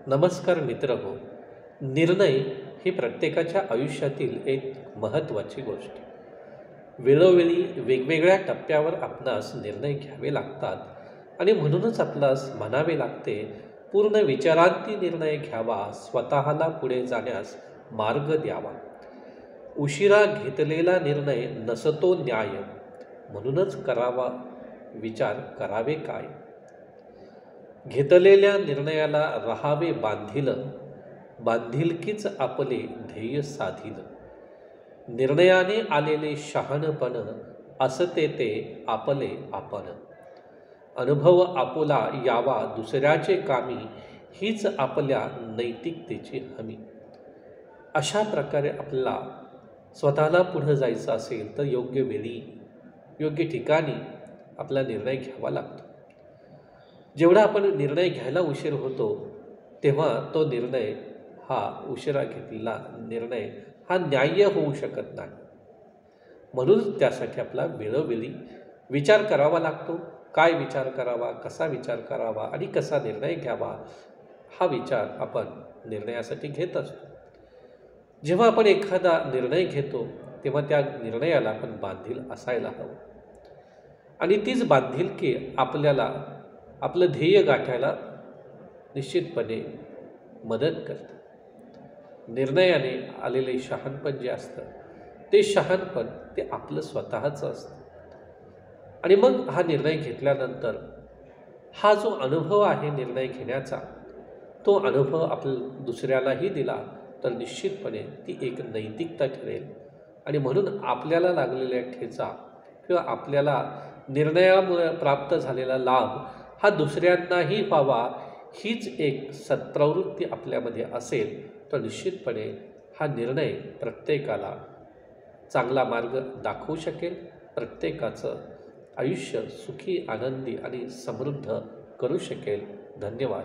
नमस्कार मित्रहो. निर्णय ही प्रत्येकाच्या आयुष्यातील एक महत्त्वाची गोष्ट. वेळोवेळी वेगवेगळ्या टप्प्यावर आपणास निर्णय घ्यावे लागतात आणि म्हणूनच आपणास म्हणावे लागते, पूर्ण विचारांती निर्णय घ्यावा, स्वतःला पुढे जाण्यास मार्ग द्यावा. उशिरा घेतलेला निर्णय नसतो न्याय, म्हणूनच करावा विचार करावे काय. घेतलेल्या निर्णयाला रहावे बांधील, बांधिलकीच आपले ध्येय साधील. निर्णयाने आलेले शहाणपण असते ते आपले आपण. अनुभव आपुला यावा दुसऱ्याचे कामी, हीच आपल्या नैतिकतेची हमी. अशा प्रकारे आपल्याला स्वतःला पुढं जायचं असेल तर योग्य वेळी योग्य ठिकाणी आपला निर्णय घ्यावा लागतो. जेवढा आपण निर्णय घ्यायला उशीर होतो तेव्हा तो निर्णय हा उशिरा घेतलेला निर्णय हा न्याय्य होऊ शकत नाही. म्हणून त्यासाठी आपला वेळोवेळी विचार करावा लागतो. काय विचार करावा, कसा विचार करावा आणि कसा निर्णय घ्यावा, हा विचार आपण निर्णयासाठी घेत असतो. जेव्हा आपण एखादा निर्णय घेतो तेव्हा त्या निर्णयाला आपण बांधील असायला हवं आणि तीच बांधिलकी आपल्याला आपलं ध्येय गाठायला निश्चितपणे मदत करते. निर्णयाने आलेले शहाणपण जे असतं ते शहाणपण ते आपलं स्वतःचं असतं आणि मग हा निर्णय घेतल्यानंतर हा जो अनुभव आहे निर्णय घेण्याचा, तो अनुभव आपल्या दुसऱ्यालाही दिला तर निश्चितपणे ती एक नैतिकता ठरेल आणि म्हणून आपल्याला लागलेल्या ठेचा किंवा आपल्याला निर्णयामुळे प्राप्त झालेला लाभ हा दुसऱ्यांनाही व्हावा, हीच एक सत्प्रवृत्ती आपल्यामध्ये असेल तर निश्चितपणे हा निर्णय प्रत्येकाला चांगला मार्ग दाखवू शकेल, प्रत्येकाचं आयुष्य सुखी, आनंदी आणि समृद्ध करू शकेल. धन्यवाद.